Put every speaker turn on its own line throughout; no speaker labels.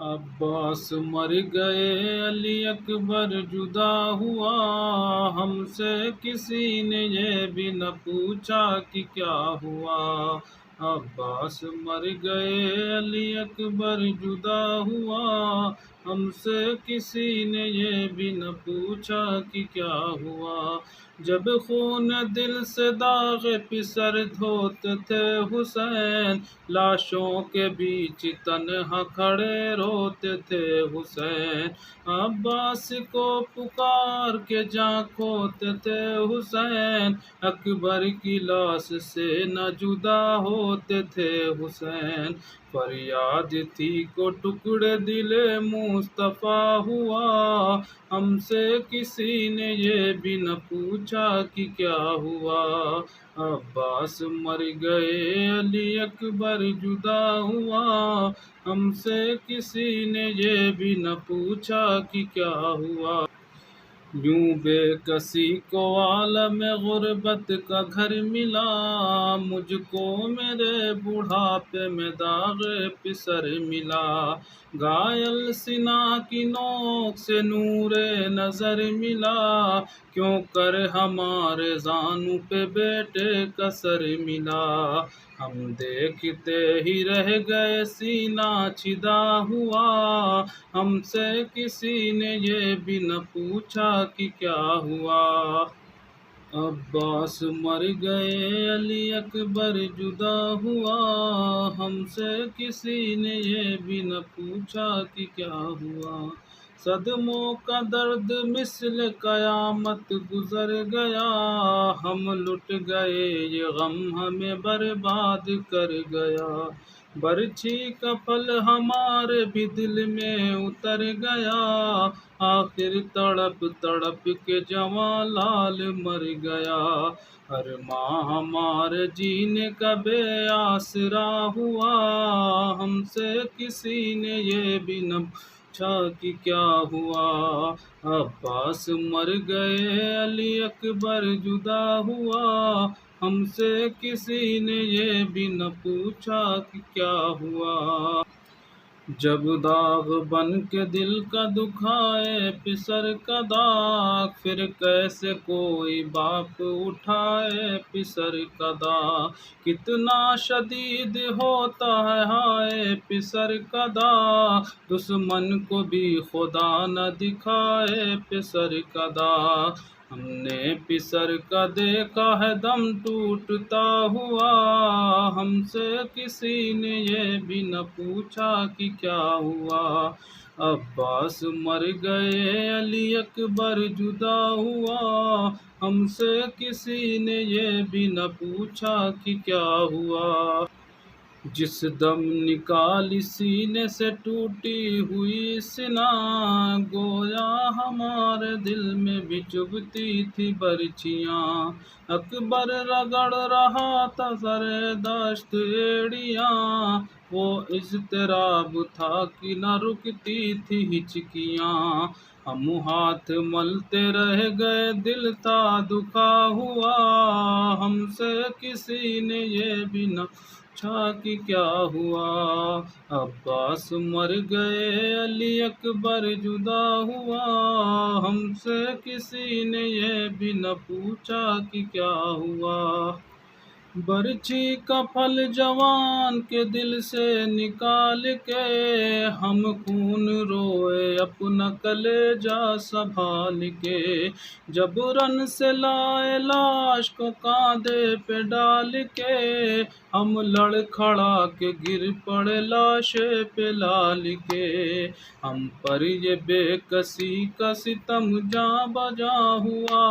عباس مر گئے، علی اکبر جدا ہوا، ہم سے کسی نے یہ بھی نہ پوچھا کہ کیا ہوا۔ عباس مر گئے، علی اکبر جدا ہوا، ہم سے کسی نے یہ بھی نہ پوچھا کہ کیا ہوا۔ جب خون دل سے داغ پسر دھوتے تھے حسین، لاشوں کے بیچ تنہا کھڑے روتے تھے حسین۔ عباس کو پکار کے جاں کھوتے تھے حسین، اکبر کی لاش سے نہ جدا ہوتے تھے حسین۔ فریاد تھی کو ٹکڑے دل مصطفیٰ ہوا، ہم سے کسی نے یہ بھی نہ پوچھا کہ کیا ہوا۔ عباس مر گئے، علی اکبر جدا ہوا، ہم سے کسی نے یہ بھی نہ پوچھا کہ کیا ہوا۔ یوں بے کسی کو عالم غربت کا گھر ملا، مجھ کو میرے بڑھاپے میں داغ پسر ملا۔ گھائل سینہ کی نوک سے نور نظر ملا، کیوں کر ہمارے زانوں پہ بیٹے کا سر ملا۔ ہم دیکھتے ہی رہ گئے سینہ چدا ہوا، ہم سے کسی نے یہ بھی نہ پوچھا کہ کیا ہوا۔ عباس مر گئے، علی اکبر جدا ہوا، ہم سے کسی نے یہ بھی نہ پوچھا کہ کیا ہوا۔ صدموں کا درد مثل قیامت گزر گیا، ہم لٹ گئے یہ غم ہمیں برباد کر گیا۔ برچھی کا پھل ہمارے بھی دل میں اتر گیا، آخر تڑپ تڑپ کے جواں لال مر گیا۔ ہر ماں ہمارے جینے کا بے آسرا ہوا، ہم سے کسی نے یہ بھی نہ پوچھا کہ کیا ہوا۔ عباس مر گئے، علی اکبر جدا ہوا، ہم سے کسی نے یہ بھی نہ پوچھا کہ کیا ہوا۔ جب داغ بن کے دل کا دکھائے پسر کا داغ، پھر کیسے کوئی باپ اٹھائے پسر کا داغ۔ کتنا شدید ہوتا ہے ہائے پسر کا داغ، دشمن کو بھی خدا نہ دکھائے پسر کا داغ۔ ہم نے پسر کا دیکھا ہے دم ٹوٹتا ہوا، ہم سے کسی نے یہ بھی نہ پوچھا کہ کیا ہوا۔ عباس مر گئے، علی اکبر جدا ہوا، ہم سے کسی نے یہ بھی نہ پوچھا کہ کیا ہوا۔ جس دم نکالی سینے سے ٹوٹی ہوئی سینہ، گویا ہمارے دل میں بھی چبھتی تھی برچھیاں۔ اکبر رگڑ رہا تھا سر دشت ایڑیاں، وہ اضطراب تھا کہ نہ رکتی تھی ہچکیاں۔ ہم ہاتھ ملتے رہ گئے، دل تھا دکھا ہوا، ہم سے کسی نے یہ بھی نہ پوچھا کہ کیا ہوا۔ عباس مر گئے، علی اکبر جدا ہوا، ہم سے کسی نے یہ بھی نہ پوچھا کہ کیا ہوا۔ برچھی کا پھل جوان کے دل سے نکال کے، ہم خون روئے اپنا کلیجہ سنبھال کے۔ جبرن سے لائے لاش کو کاندھے پہ ڈال کے، ہم لڑکھڑا کے گر پڑے لاش پہ لال کے۔ ہم پر یہ بے کسی کا ستم جاں بجاں ہوا،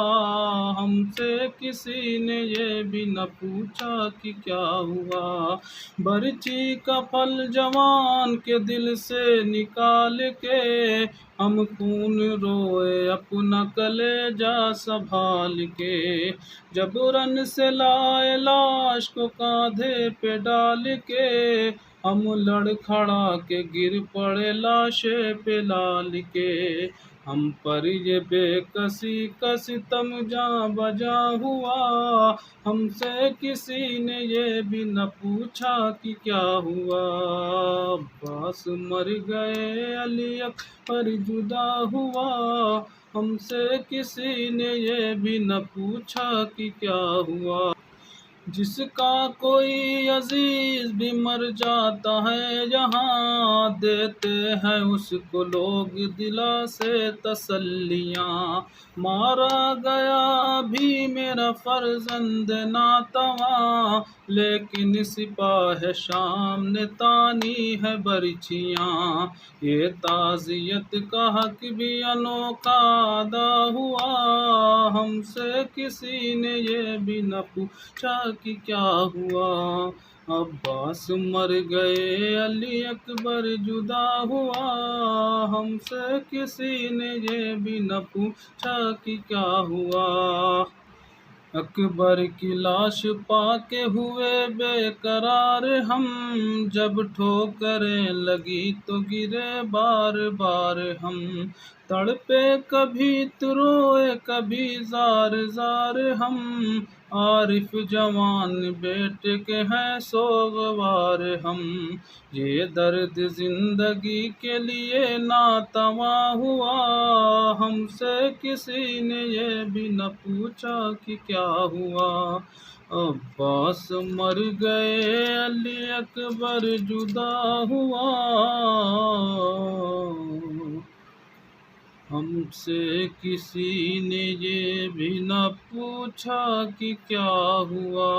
ہم سے کسی نے یہ بھی نہ پوچھا کہ کیا ہوا۔ برچھی کا پھل جوان کے دل سے نکال کے، ہم خون روئے اپنا کلیجہ سنبھال کے۔ جبرن سے لائے لاش کو کاندھے پہ ڈال کے، ہم لڑکھڑا کے گر پڑے لاش پہ لال کے۔ ہم پر یہ بے کسی کا ستم جاں بجا ہوا، ہم سے کسی نے یہ بھی نہ پوچھا کہ کیا ہوا۔ عباس مر گئے علی اکبر جدا ہوا، ہم سے کسی نے یہ بھی نہ پوچھا کہ کیا ہوا۔ جس کا کوئی عزیز بھی مر جاتا ہے یہاں، دیتے ہیں اس کو لوگ دلا سے تسلیاں۔ مارا گیا بھی میرا فرزند ناتواں، لیکن سپاہ شام نے تانی ہے برچیاں۔ یہ تعزیت کا حق بھی انوکھا ادا ہوا، ہم سے کسی نے یہ بھی نہ پوچھا کہ کیا ہوا۔ عباس مر گئے علی اکبر جدا ہوا، ہم سے کسی نے یہ بھی نہ پوچھا کہ کیا ہوا۔ اکبر کی لاش پا کے ہوئے بے قرار ہم، جب ٹھوکریں لگی تو گرے بار بار ہم۔ تڑپے کبھی تو روئے کبھی زار زار ہم، عارف جوان بیٹے کے ہیں سوگوار ہم۔ یہ درد زندگی کے لیے ناتواں ہوا، ہم سے کسی نے یہ بھی نہ پوچھا کہ کیا ہوا۔ عباس مر گئے علی اکبر جدا ہوا، ہم سے کسی نے یہ بھی نہ پوچھا کہ کیا ہوا۔